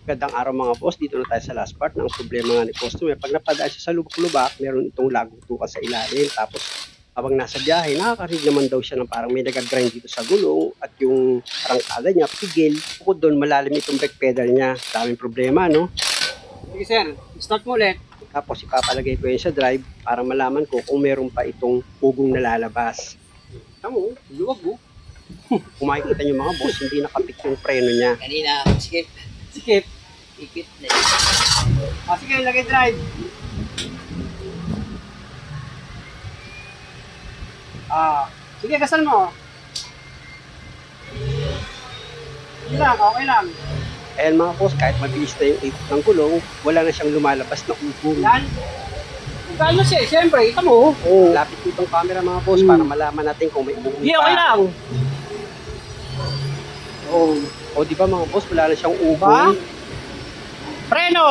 Magandang araw mga boss, dito na tayo sa last part ng problema nga ni customer. Pag napadaan siya sa lubak-lubak, meron itong lagutukan sa ilalim. Tapos habang nasa biyahe, nakakarinig naman daw siya ng parang may nagagrind dito sa gulong at yung arangkada niya, pigil. Bukod doon, malalim itong brake pedal niya. Daming problema, no? Sige sir, start mo ulit. Tapos ipapalagay ko yan sa drive para malaman ko kung meron pa itong ugong nalalabas. Tamo, luwag mo. Kung makikita niyo mga boss, hindi nakapit yung preno niya. Kanina, skip. Skip. Ikit na. Sige, lagay drive. Sige, gasan mo. Sige lang, okay lang. Ayan mga boss, kahit mabilis na yung ikot ng gulong, wala na siyang lumalabas na ugong. Yan. Gano'n siya, siyempre, ito mo. Lapit ko itong camera mga boss para malaman natin kung may ugong Hindi, okay lang. O di ba mga boss, wala na siyang ugong. Preno!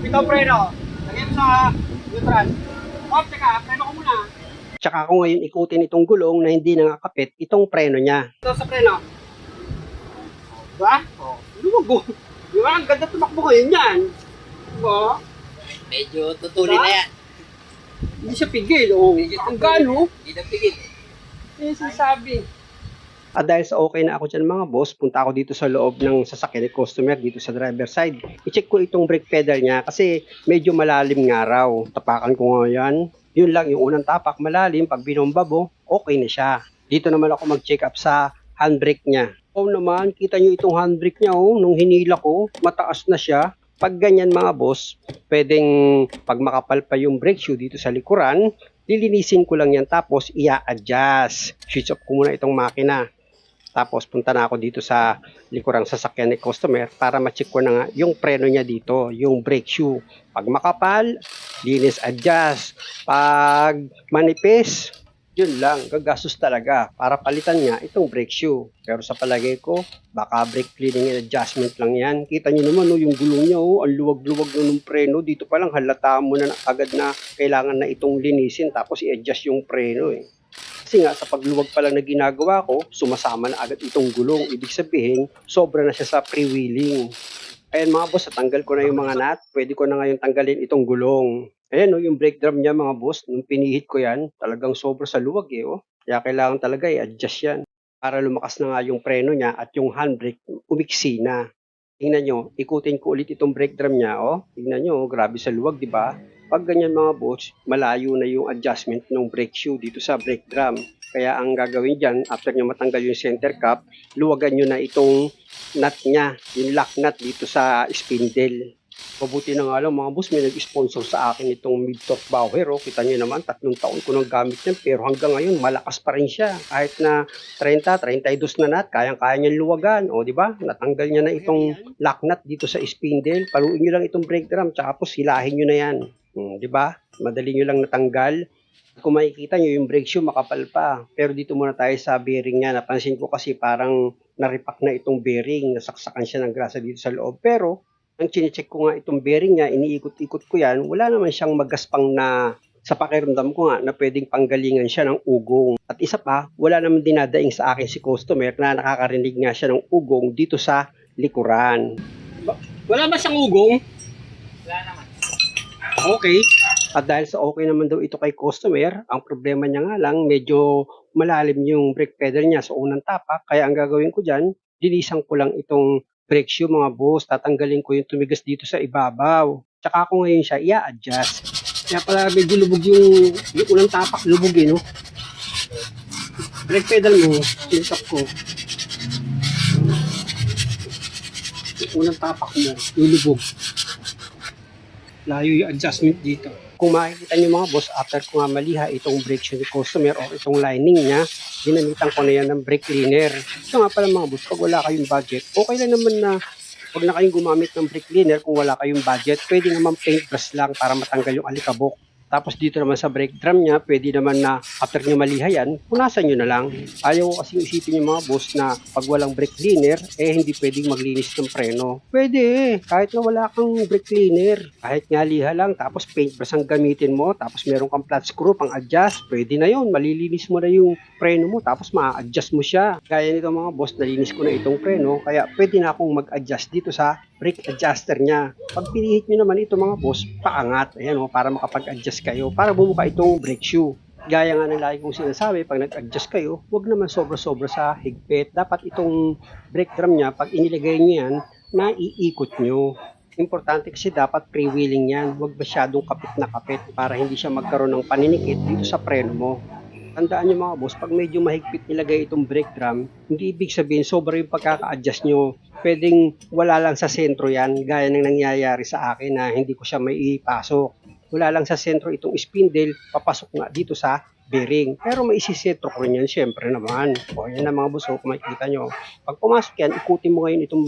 Bitaw preno. Lagay mo sa neutral. Teka, preno ko muna. Tsaka ako ngayon ikutin itong gulong na hindi nakakapit itong preno niya. Ito sa preno. Diba? Luwag mo. Diba? Ang ganda tumakbo ngayon yan. Diba? Medyo tutulin na yan. Hindi siya pigil. Ang gano. Hindi na pigil. Yung sinasabi. At dahil sa okay na ako dyan mga boss, punta ako dito sa loob ng sasakyan ni customer dito sa driver side. I-check ko itong brake pedal niya kasi medyo malalim nga raw. Tapakan ko nga yan. Yun lang, yung unang tapak malalim. Pag binomba mo, okay na siya. Dito naman ako mag-check up sa handbrake niya. Naman, kita nyo itong handbrake niya nung hinila ko, mataas na siya. Pag ganyan mga boss, pwedeng pag makapal pa yung brake shoe dito sa likuran, lilinisin ko lang yan tapos i-adjust. Switch off ko muna itong makina. Tapos punta na ako dito sa likurang sasakyan ni customer para ma-check ko na nga yung preno niya dito, yung brake shoe. Pag makapal, linis adjust. Pag manipis, yun lang, gagastos talaga para palitan niya itong brake shoe. Pero sa palagay ko, baka brake cleaning and adjustment lang yan. Kita niyo naman yung gulong niya, ang luwag-luwag na ng preno. Dito pa lang halata mo na agad na kailangan na itong linisin tapos i-adjust yung preno eh. Kasi nga sa pagluwag pa lang na ginagawa ko, sumasama na agad itong gulong. Ibig sabihin, sobra na siya sa freewheeling. Ayan mga boss, natanggal ko na yung mga nut. Pwede ko na ngayon tanggalin itong gulong. Ayan yung brake drum niya mga boss. Nung pinihit ko yan, talagang sobra sa luwag Kaya kailangan talaga i-adjust yan. Para lumakas na nga yung preno niya at yung handbrake umiksi na. Tingnan nyo, ikutin ko ulit itong brake drum niya. Tingnan nyo, grabe sa luwag, di ba? Pag ganyan mga boss, malayo na yung adjustment ng brake shoe dito sa brake drum. Kaya ang gagawin dyan, after nyo matanggal yung center cap, luwagan nyo na itong nut niya, yung lock nut dito sa spindle. Mabuti na nga lang mga boss, may nag-sponsor sa akin itong mid-torque Bauer. Kita nyo naman, 3 taon ko nang gamit yan, pero hanggang ngayon malakas pa rin siya. Kahit na 30, 32 na nut, kayang-kaya niyang luwagan. Di ba? Natanggal niya na itong lock nut dito sa spindle. Paluin nyo lang itong brake drum, tsaka po silahin nyo na yan. Di ba? Madali nyo lang natanggal. Kung makikita nyo yung brake shoe makapal pa. Pero dito muna tayo sa bearing niya. Napansin ko kasi parang naripak na itong bearing. Nasaksakan siya ng grasa dito sa loob. Pero ang chinecheck ko nga itong bearing niya, iniikot-ikot ko yan, wala naman siyang magaspang na sa pakiramdam ko nga na pwedeng panggalingan siya ng ugong. At isa pa, wala naman dinadaing sa akin si customer na nakakarinig nga siya ng ugong dito sa likuran. Wala ba siyang ugong? Wala naman. Okay. At dahil sa okay naman daw ito kay customer, ang problema niya nga lang, medyo malalim yung brake pedal niya sa unang tapak. Kaya ang gagawin ko dyan, linisan ko lang itong brake shoe mga boss. Tatanggalin ko yung tumigas dito sa ibabaw. Tsaka ako ngayon siya i-adjust. Kaya pala medyo lubog yung unang tapak, lubog no? Brake pedal mo, tinitap ko. Yung unang tapak mo, yung lubog. Layo yung adjustment dito. Kung makikita nyo mga boss, after ko nga maliha itong brake shoe ni customer o itong lining niya, ginamitan ko na yan ng brake cleaner. So nga pala mga boss, pag wala kayong budget, okay lang naman na huwag na kayong gumamit ng brake cleaner kung wala kayong budget. Pwede naman paintbrush lang para matanggal yung alikabok. Tapos dito naman sa brake drum niya, pwede naman na after nyo malihayan, punasan nyo na lang. Ayaw ko kasing isipin yung mga boss na pag walang brake cleaner, hindi pwedeng maglinis ng preno. Pwede, kahit na wala kang brake cleaner. Kahit nga liha lang, tapos paintbrush ang gamitin mo, tapos meron kang flat screw pang adjust, pwede na yun. Malilinis mo na yung preno mo, tapos ma-adjust mo siya. Gaya nito mga boss, nalinis ko na itong preno, kaya pwede na akong mag-adjust dito sa brake adjuster niya. Pag pinihit nyo naman ito mga boss, paangat. Ayan para makapag-adjust kayo, para bumuka itong brake shoe. Gaya nga ng lagi kong sinasabi, pag nag-adjust kayo, huwag naman sobra-sobra sa higpit. Dapat itong brake drum niya, pag inilagay nyo yan, naiikot nyo. Importante kasi dapat freewheeling yan. Huwag masyadong kapit na kapit para hindi siya magkaroon ng paninikit dito sa preno mo. Tandaan nyo mga boss, pag medyo mahigpit nilagay itong brake drum, hindi ibig sabihin sobra yung pagkaka-adjust nyo. Pwedeng wala lang sa sentro yan, gaya ng nangyayari sa akin na hindi ko siya may ipasok. Wala lang sa sentro itong spindle, papasok nga dito sa bearing. Pero may isisentro ko rin yan, syempre naman. O yan na mga boss, kung makikita nyo. Pag pumasok yan, ikutin mo ngayon itong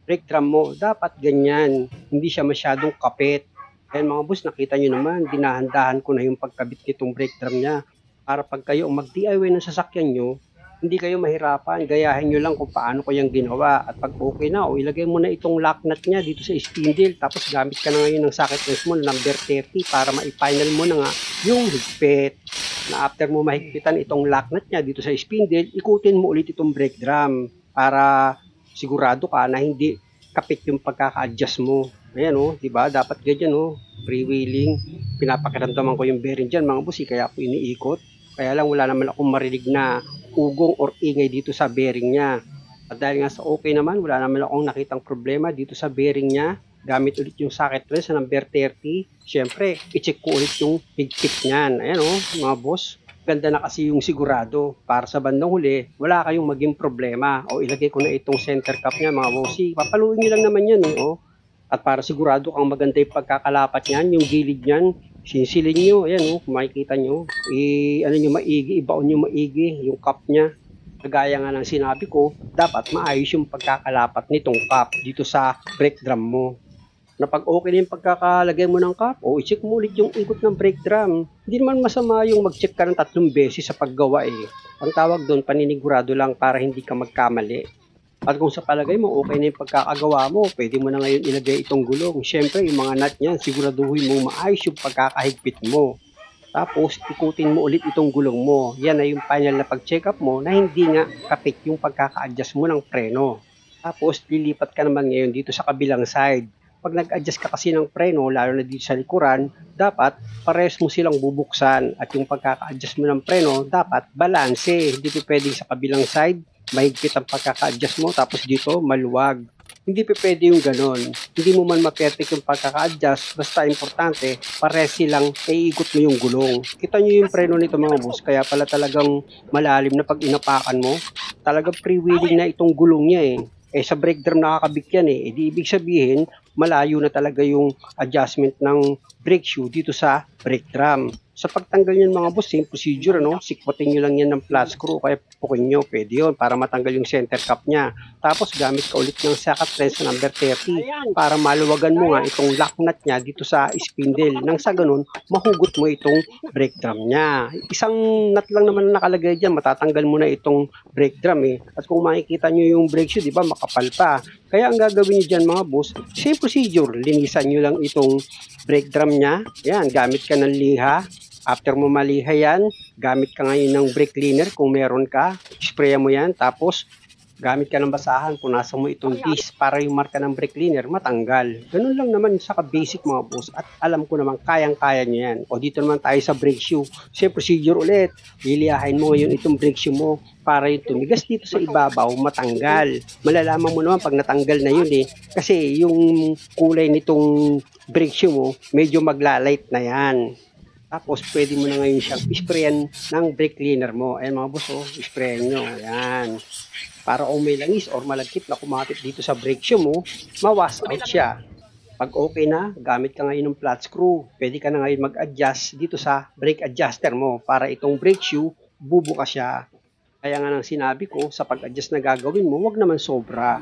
brake drum mo. Dapat ganyan, hindi siya masyadong kapit. Ayan mga boss, nakita nyo naman, dinahandahan ko na yung pagkabit nitong brake drum niya. Para pag kayo mag-DIY ng sasakyan nyo, hindi kayo mahirapan. Gayahin nyo lang kung paano ko yung ginawa. At pag okay na, ilagay mo na itong lock nut niya dito sa spindle. Tapos gamit ka na ngayon ng socket wrench mo, number 30, para ma-final mo na nga yung higpit. Na after mo mahigpitan itong lock nut niya dito sa spindle, ikutin mo ulit itong brake drum para sigurado ka na hindi kapit yung pagkaka-adjust mo. Ayan di ba? Dapat ganyan freewheeling. Pinapakiramdaman ko yung bearing dyan mga busi, kaya ako iniikot. Kaya lang wala naman akong marinig na ugong or ingay dito sa bearing niya. At dahil nga sa okay naman, wala naman akong nakitang problema dito sa bearing niya. Gamit ulit yung socket wrench sa number 30. Siyempre, i-check ko ulit yung higpit niyan. Ayan mga boss. Ganda na kasi yung sigurado. Para sa bandang huli, wala kayong maging problema. Ilagay ko na itong center cap niya mga bossi. Papaluin nyo lang naman yan At para sigurado kang maganda yung pagkakalapat niyan, yung gilid niyan, sinsilin nyo, ayan kung makikita nyo, ibaon nyo maigi, yung cup niya. Kagaya nga ng sinabi ko, dapat maayos yung pagkakalapat nitong cup dito sa brake drum mo. Na pag okay na yung pagkakalagay mo ng cup, i-check mo ulit yung ikot ng brake drum. Hindi naman masama yung mag-check ka ng 3 beses sa paggawa Ang tawag doon, paninigurado lang para hindi ka magkamali. At kung sa palagay mo, okay na yung pagkakagawa mo, pwede mo na ngayon ilagay itong gulong. Siyempre, yung mga nut niyan, siguraduhin mo maayos yung pagkakahigpit mo. Tapos, ikutin mo ulit itong gulong mo. Yan ay yung final na pag-check up mo na hindi nga kapit yung pagkaka-adjust mo ng preno. Tapos, lilipat ka naman ngayon dito sa kabilang side. Pag nag-adjust ka kasi ng preno, lalo na dito sa likuran, dapat pares mo silang bubuksan. At yung pagkaka-adjust mo ng preno, dapat balanse. Hindi pwedeng sa kabilang side, mahigpit ang pagkaka-adjust mo, tapos dito maluwag. Hindi pwede yung ganon. Hindi mo man ma-perfect yung pagkaka-adjust, basta importante, pares silang naiikot mo yung gulong. Kita nyo yung preno nito mga boss, kaya pala talagang malalim na pag inapakan mo, talagang freewheeling na itong gulong niya sa brake drum nakakabit yan di ibig sabihin, malayo na talaga yung adjustment ng brake shoe dito sa brake drum. Sa pagtanggal niyan mga boss, same procedure sikwatin nyo lang yan ng flat screw, kaya pukin nyo, pwede yun, para matanggal yung center cap niya. Tapos gamit ka ulit ng socket wrench sa number 30 para maluwagan mo nga itong lock nut niya dito sa spindle. Nang sa ganun, mahugot mo itong brake drum niya. Isang nut lang naman nakalagay dyan, matatanggal mo na itong brake drum At kung makikita nyo yung brake shoe, di ba, makapal pa. Kaya ang gagawin nyo dyan mga boss, same procedure, linisan nyo lang itong brake drum niya. Yan, gamit ka ng liha. After mo maliha yan, gamit ka ngayon ng brake cleaner kung meron ka. Sprayan mo yan, tapos gamit ka ng basahan, punasan mo itong disc para yung marka ng brake cleaner matanggal. Ganun lang naman sa basic mga boss. At alam ko naman, kayang-kaya nyo yan. Dito naman tayo sa brake shoe. Same procedure ulit. Liliyahin mo ngayon itong brake shoe mo para yung tumigas dito sa ibabaw matanggal. Malalaman mo naman pag natanggal na yun kasi yung kulay nitong brake shoe mo medyo maglalight na yan. Tapos pwede mo na ngayon siyang isprayan ng brake cleaner mo. Ayan mga boss isprayan nyo. Ayan. Para kung may langis or malagkit na kumakit dito sa brake shoe mo, ma-wash out siya. Pag okay na, gamit ka ngayon ng flat screw. Pwede ka na ngayon mag-adjust dito sa brake adjuster mo para itong brake shoe, bubukas siya. Kaya nga nang sinabi ko, sa pag-adjust na gagawin mo, wag naman sobra.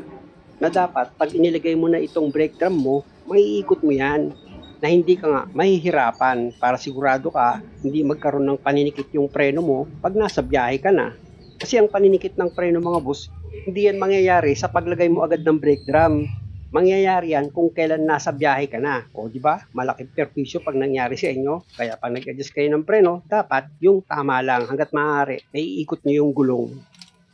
Na dapat, pag inilagay mo na itong brake drum mo, maiikot mo yan. na hindi ka nga mahihirapan para sigurado ka hindi magkaroon ng paninikit yung preno mo pag nasa biyahe ka na. Kasi ang paninikit ng preno mga boss, hindi yan mangyayari sa paglagay mo agad ng brake drum. Mangyayari yan kung kailan nasa biyahe ka na. O di ba? Malaking perwisyo pag nangyari sa inyo. Kaya pag nag-adjust kayo ng preno, dapat yung tama lang hanggat maaari ay iikot niyo yung gulong.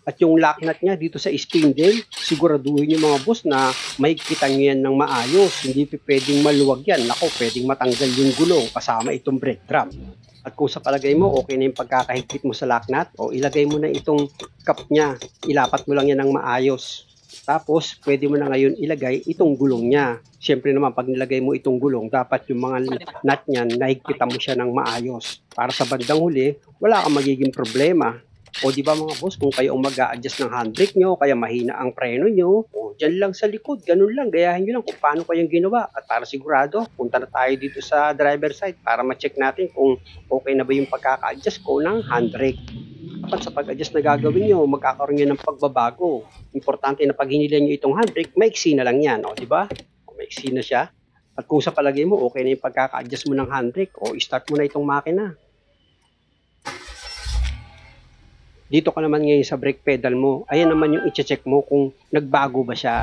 At yung lock nut niya dito sa spindle, siguraduhin yung mga boss na mahigpitan nyo yan ng maayos. Hindi pwedeng maluwag yan. Nako, pwedeng matanggal yung gulong kasama itong brake drum. At kung sa palagay mo, okay na yung pagkakahigpit mo sa lock nut, o ilagay mo na itong cup niya. Ilapat mo lang yan ng maayos. Tapos, pwede mo na ngayon ilagay itong gulong niya. Siyempre naman, pag nilagay mo itong gulong, dapat yung mga nut niyan, nahigpitan mo siya ng maayos. Para sa bandang huli, wala kang magiging problema. O di ba mga boss, kung kayo ang mag-a-adjust ng handbrake nyo, kaya mahina ang preno nyo, o dyan lang sa likod, ganun lang, gayahin nyo lang kung paano kayong ginawa. At para sigurado, punta na tayo dito sa driver side para ma-check natin kung okay na ba yung pagkaka-adjust ko ng handbrake. Dapat sa pag-adjust na gagawin nyo, magkakaroon nyo ng pagbabago. Importante na pag hinilan nyo itong handbrake, maiksi na lang yan, o di ba? Maiksi na siya. At kung sa palagay mo, okay na yung pagkaka-adjust mo ng handbrake, o start mo na itong makina. Dito ka naman ngayon sa brake pedal mo, ayan naman yung i-check mo kung nagbago ba siya.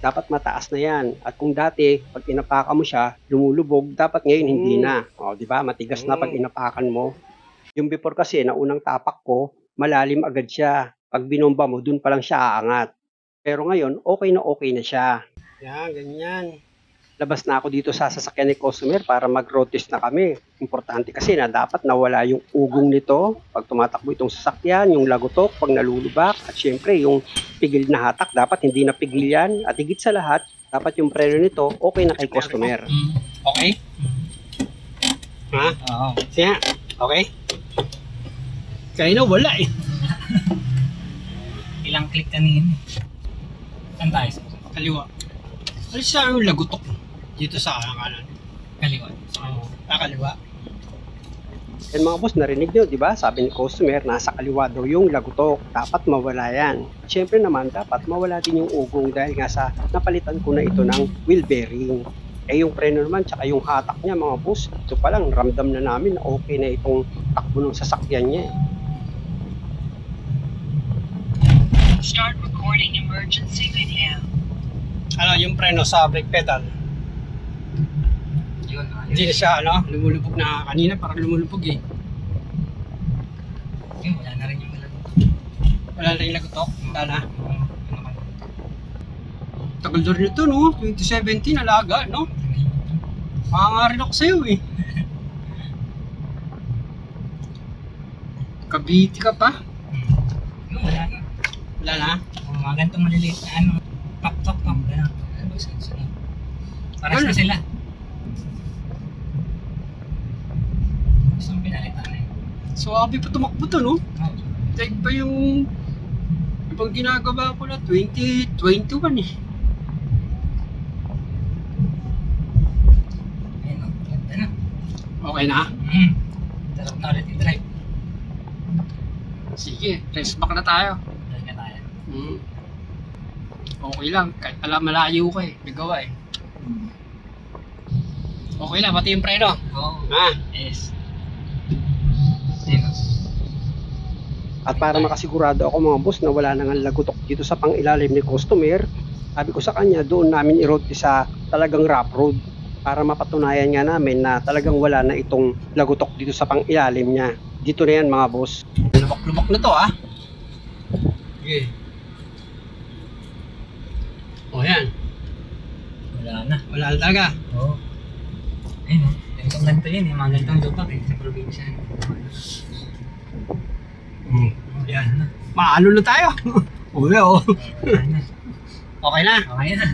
Dapat mataas na yan. At kung dati, pag inapakan mo siya, lumulubog, dapat ngayon hindi na. O, di ba? Matigas na pag inapakan mo. Yung before kasi, na unang tapak ko, malalim agad siya. Pag binomba mo, dun pa lang siya aangat. Pero ngayon, okay na siya. Yan, ganyan. Labas na ako dito sa sasakyan ni customer para mag-road test na kami. Importante kasi na dapat nawala yung ugong nito pag tumatakbo itong sasakyan, yung lagutok pag nalulubak, at syempre yung pigil na hatak dapat hindi na pigil yan. At higit sa lahat, dapat yung preno nito okay na kay customer. Okay? Ha? Oo. Siya? Okay? Kaya na wala eh. Ilang click kanina. Saan tayo? Kaliwa. Alis sa yung lagutok dito sa kanan. Kaliwa. Oo, kaliwa. Yan mga boss, narinig nyo, di ba? Sabi ni customer, nasa kaliwa daw yung lagutok. Dapat mawala yan. Siyempre naman, dapat mawala din yung ugong dahil nga sa napalitan ko na ito ng wheel bearing. Eh yung preno naman, tsaka yung hatak niya mga boss, ito pa lang, ramdam na namin na okay na itong takbo ng sasakyan niya. Start recording emergency video. Ano, yung preno sa brake pedal, Yun. hindi na siya, lumulubog na kanina, parang lumulubog eh. Yun, wala na rin yung ilan. Wala na yung lagutok, wala na. Ano naman? Tagal na rin ito, no? 2017, alaga, no? Makangarin ako sa'yo, eh. Kabiti ka pa? Yun, wala na. Wala na? Mga ganitong maliliit na ano. Pak. Gano'n. Paras na sila. Gusto mong pinalitan na yun. So, abi pa tumakbo to, no? Oo. Take pa yung ibang ginagawa ko na 2021, eh. Ayun o. Ganda na. Okay na? Sarap na ulit i-drive. Sige, race back na tayo. Drive ka tayo. Okay lang, kahit alam malayo ka eh, nagawa eh. Okay lang, pati yung preno. Oo. Ha? Yes. Ayun o. At para makasigurado ako mga boss na wala nang lagutok dito sa pangilalim ni customer, sabi ko sa kanya doon namin i-road sa talagang rough road para mapatunayan nga namin na talagang wala na itong lagutok dito sa pangilalim niya. Dito na yan mga boss. Lubak-lubak na to ah. Sige. O yan, Wala na. wala na talaga. Oo. Ayun o. Ganitong ganito yun eh. Mga ganitong lupak eh. Sa probinsya. Yan. Maano na tayo. Uwi oh. Wala na. Okay na. Okay na.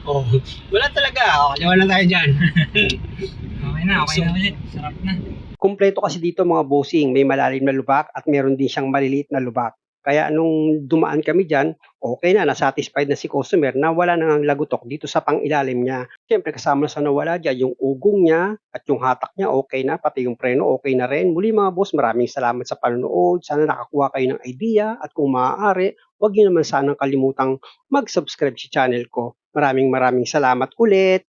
Oh, wala talaga. O, kaliwa na tayo dyan. Okay na. Okay na ulit. Sarap na. Kumpleto kasi dito mga bossing, may malalim na lubak at meron din siyang maliliit na lubak. Kaya nung dumaan kami dyan, okay na, nasatisfied na si customer na wala nang lagutok dito sa pangilalim niya. Siyempre kasama sa nawala dyan yung ugong niya at yung hatak niya okay na, pati yung preno okay na rin. Muli mga boss, maraming salamat sa panonood. Sana nakakuha kayo ng idea at kung maaari, huwag niyo naman sanang kalimutang mag-subscribe sa channel ko. Maraming salamat ulit.